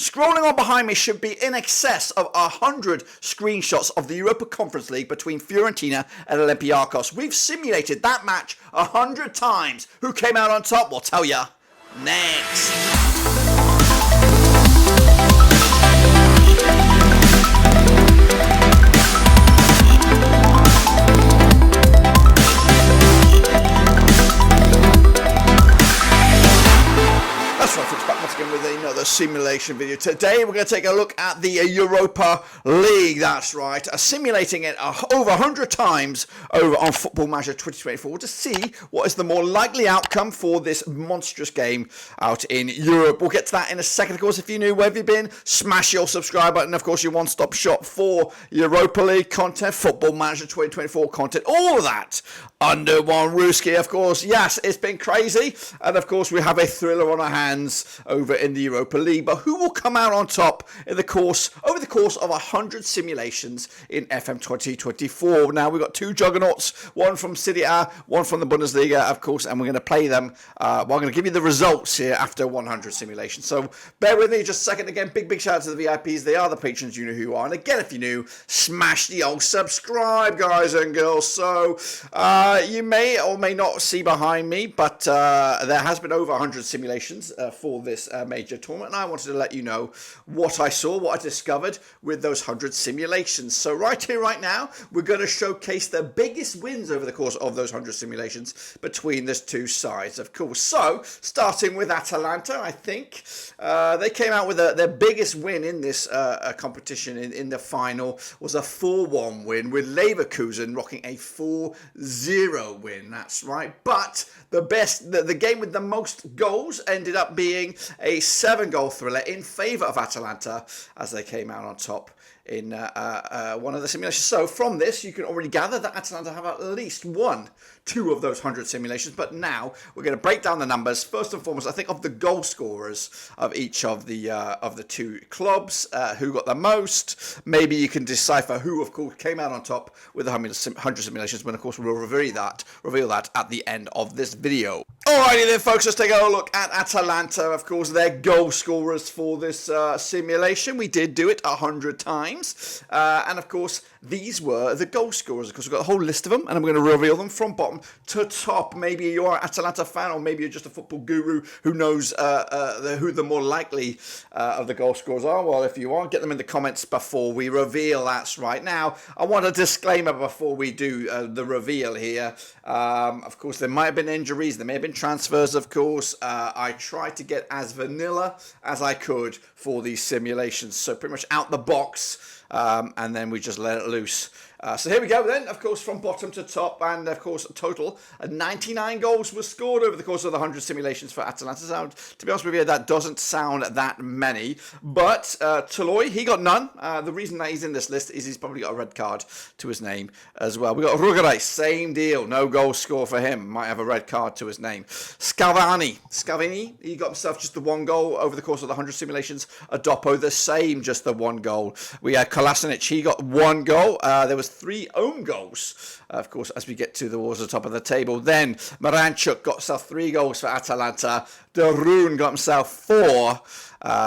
Scrolling on behind me should be in excess of 100 screenshots of the Europa Conference League between Fiorentina and Olympiacos. We've simulated that match 100 times. Who came out on top? We'll tell you next. That's right, folks, back once again with another simulation video. Today we're going to take a look at the Europa League. That's right, simulating it over 100 times over on Football Manager 2024 to see what is the more likely outcome for this monstrous game out in Europe. We'll get to that in a second. Of course, if you're new, where have you been? Smash your subscribe button. Of course, your one-stop shop for Europa League content, Football Manager 2024 content, all of that under one Ruski. Of course, yes, it's been crazy, and of course we have a thriller on our hands over in the Europa League. But who will come out on top over the course of 100 simulations in FM 2024? Now we've got two juggernauts, one from Serie A, one from the Bundesliga, of course, and we're going to play them. We're going to give you the results here after 100 simulations. So bear with me just a second. Again, big shout out to the VIPs. They are the patrons. You know who you are. And again, if you're new, smash the old subscribe, guys and girls. So you may or may not see behind me, but there has been over 100 simulations for this major tournament, and I wanted to let you know what I saw, what I discovered with those 100 simulations. So right here, right now, we're going to showcase the biggest wins over the course of those 100 simulations between these two sides, of course. So starting with Atalanta, I think they came out with their biggest win in this competition in the final was a 4-1 win, with Leverkusen rocking a 4-0 win. That's right. But the game with the most goals ended up being a 7-goal thriller in favour of Atalanta as they came out on top in one of the simulations. So from this, you can already gather that Atalanta have at least won 2 of those 100 simulations. But now we're going to break down the numbers. First and foremost, I think of the goal scorers of each of the two clubs, who got the most. Maybe you can decipher who, of course, came out on top with the 100 simulations. But of course, we'll reveal that at the end of this video. Alrighty then, folks, let's take a look at Atalanta. Of course, their goal scorers for this simulation. We did do it 100 times. And of course, these were the goal scorers. Of course, we've got a whole list of them, and I'm going to reveal them from bottom to top. Maybe you're an Atalanta fan, or maybe you're just a football guru who knows who the more likely of the goal scorers are. Well, if you are, get them in the comments before we reveal. That's right. Now, I want a disclaimer before we do the reveal here. Of course, there might have been injuries, there may have been transfers, of course. I tried to get as vanilla as I could for these simulations, so pretty much out the box. And then we just let it loose. So here we go then, of course, from bottom to top, and of course, a total of 99 goals were scored over the course of the 100 simulations for Atalanta. So, to be honest with you, that doesn't sound that many, but Toloi, he got none. The reason that he's in this list is he's probably got a red card to his name as well. We got Rugaray, same deal, no goal score for him, might have a red card to his name. Scavini, he got himself just the 1 goal over the course of the 100 simulations. Adopo, the same, just the 1 goal. We had Kolasinac, he got 1 goal. There was 3 own goals, of course, as we get towards the top of the table. Then Maranchuk got himself 3 goals for Atalanta. De Roon got himself 4.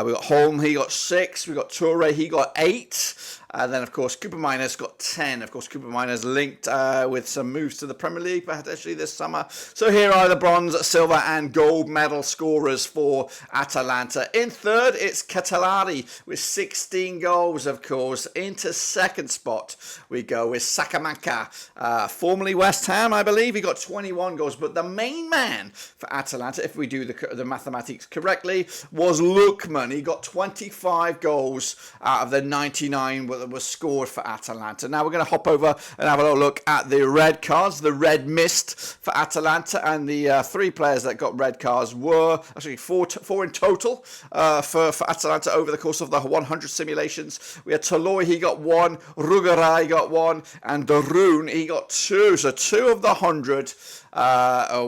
We got Holm, he got 6. We got Toure, he got 8. And then, of course, Cooper Miners got 10. Of course, Cooper Miners linked with some moves to the Premier League, potentially this summer. So here are the bronze, silver, and gold medal scorers for Atalanta. In third, it's Catalari with 16 goals, of course. Into second spot, we go with Sakamanka, formerly West Ham, I believe. He got 21 goals. But the main man for Atalanta, if we do the mathematics correctly, was Lookman. He got 25 goals out of the 99 that was scored for Atalanta. Now we're going to hop over and have a little look at the red cards, the red mist for Atalanta, and the 3 players that got red cards were actually four in total for Atalanta over the course of the 100 simulations. We had Toloi, he got 1, Rugaray got 1, and De Roon, he got 2. So 2 of the 100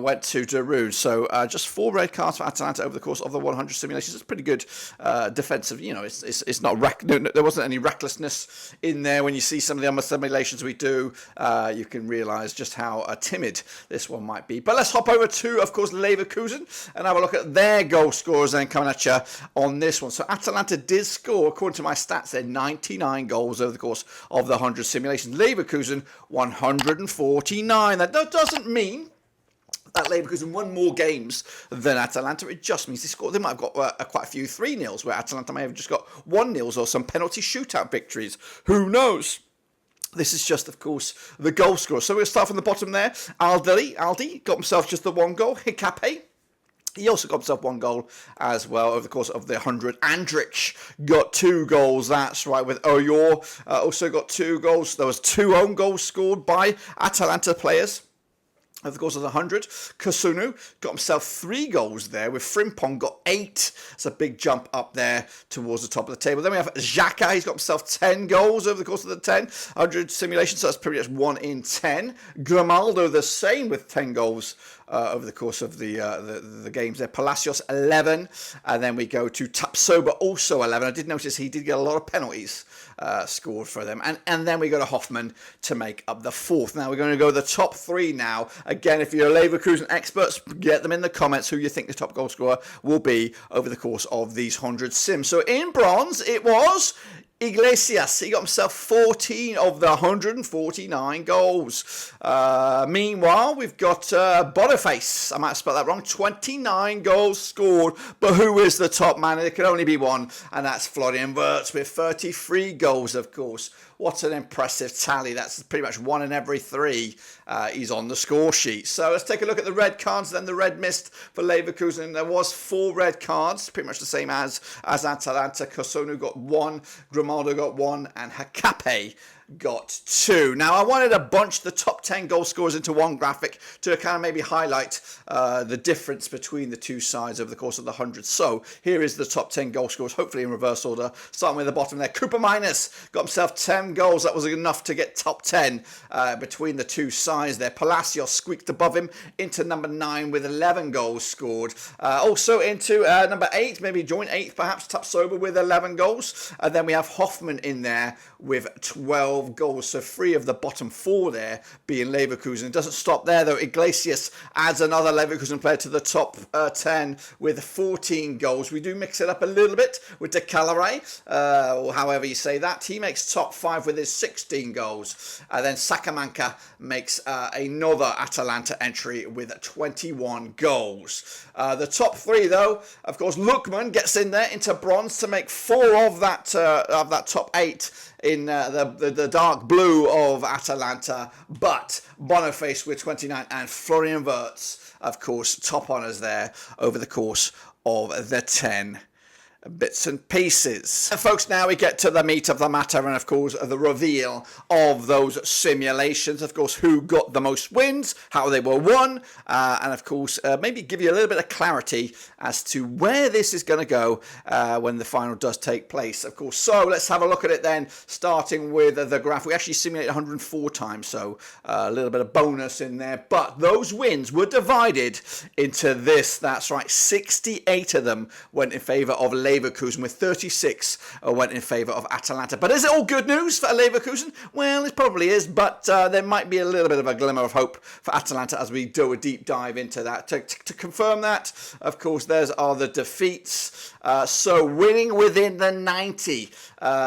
went to De Roon. So just 4 red cards yards for Atalanta over the course of the 100 simulations. It's pretty good defensive. It's not there wasn't any recklessness in there. When you see some of the other simulations we do, you can realise just how timid this one might be. But let's hop over to, of course, Leverkusen and have a look at their goal scorers then coming at you on this one. So Atalanta did score, according to my stats, there 99 goals over the course of the 100 simulations. Leverkusen 149. That doesn't mean that Leverkusen won more games than Atalanta. It just means they might have got quite a few 3-0s, where Atalanta may have just got 1-0s or some penalty shootout victories. Who knows? This is just, of course, the goal scorer. So we'll start from the bottom there. Aldi got himself just the one goal. Hikape, he also got himself one goal as well over the course of the 100. Andrich got 2 goals. That's right, with Oyor also got 2 goals. There was 2 own goals scored by Atalanta players over the course of the 100. Kusunu got himself 3 goals there, with Frimpong got 8. It's a big jump up there towards the top of the table. Then we have Xhaka. He's got himself 10 goals over the course of the 100 simulation, so that's pretty much 1 in 10. Grimaldo the same with 10 goals over the course of the games there. Palacios 11, and then we go to Tapsoba, also 11. I did notice he did get a lot of penalties scored for them, and then we go to Hoffman to make up the 4th. Now we're going to go the top 3 now. Again, if you're Leverkusen experts, get them in the comments who you think the top goal scorer will be over the course of these 100 sims. So in bronze it was Iglesias. He got himself 14 of the 149 goals. Meanwhile, we've got Boniface. I might have spelled that wrong. 29 goals scored. But who is the top man? There can only be one, and that's Florian Wirtz with 33 goals, of course. What an impressive tally. That's pretty much 1 in every 3 he's on the score sheet. So let's take a look at the red cards, then the red mist for Leverkusen. There was 4 red cards, pretty much the same as Atalanta. Kusunu got 1, Grimaldo got 1, and Hakape got 2. Now, I wanted to bunch the top 10 goal scorers into one graphic to kind of maybe highlight the difference between the two sides over the course of the 100. So here is the top 10 goal scorers, hopefully in reverse order. Starting with the bottom there, Cooper Minus got himself 10 goals. That was enough to get top 10 between the two sides there. Palacios squeaked above him into number 9 with 11 goals scored. Also into number 8, maybe joint 8th perhaps, Tapsoba with 11 goals. And then we have Hoffman in there with 12 goals, so 3 of the bottom 4 there being Leverkusen. It doesn't stop there though. Iglesias adds another Leverkusen player to the top 10 with 14 goals. We do mix it up a little bit with De Calaray, or however you say that. He makes top 5 with his 16 goals. And then Sakamanka makes another Atalanta entry with 21 goals. The top 3 though, of course, Lookman gets in there into bronze to make 4 of that top 8 in the dark blue of Atalanta, but Boniface with 29 and Florian Wirtz, of course, top honours there over the course of the 10 bits and pieces. And folks, now we get to the meat of the matter, and of course the reveal of those simulations. Of course, who got the most wins, how they were won, and of course maybe give you a little bit of clarity as to where this is going to go when the final does take place, of course. So let's have a look at it then, starting with the graph. We actually simulated 104 times, so a little bit of bonus in there, but those wins were divided into this. That's right, 68 of them went in favour of Leverkusen, with 36 went in favour of Atalanta. But is it all good news for Leverkusen? Well, it probably is, but there might be a little bit of a glimmer of hope for Atalanta as we do a deep dive into that. To confirm that, of course, there's are the defeats. So winning within the 90.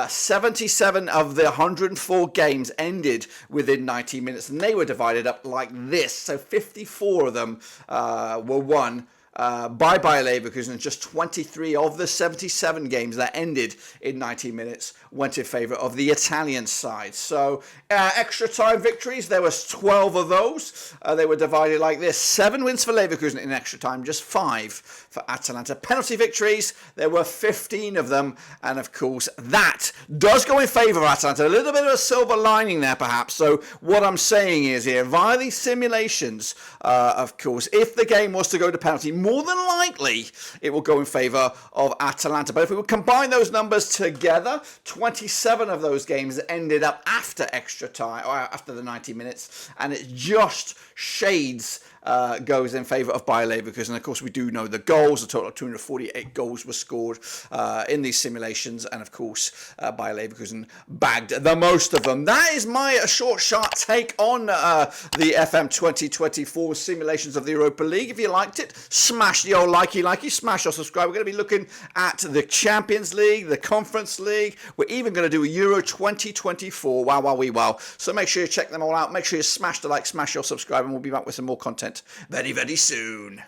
77 of the 104 games ended within 90 minutes, and they were divided up like this. So 54 of them were won by Bayer Leverkusen, and just 23 of the 77 games that ended in 90 minutes went in favour of the Italian side. So extra time victories, there was 12 of those. They were divided like this: 7 wins for Leverkusen in extra time, just 5 for Atalanta. Penalty victories, there were 15 of them, and of course that does go in favour of Atalanta. A little bit of a silver lining there perhaps. So what I'm saying is here, via these simulations, of course, if the game was to go to penalty, more than likely it will go in favour of Atalanta. But if we would combine those numbers together, 27 of those games ended up after extra time, or after the 90 minutes, and it just shades goes in favour of Bayer Leverkusen. And of course, we do know the goals. A total of 248 goals were scored in these simulations. And of course, Bayer Leverkusen bagged the most of them. That is my short, sharp take on the FM 2024 simulations of the Europa League. If you liked it, smash the old likey, smash or subscribe. We're going to be looking at the Champions League, the Conference League. We're even going to do a Euro 2024. Wow. So make sure you check them all out. Make sure you smash the like, smash or subscribe, and we'll be back with some more content very, very soon.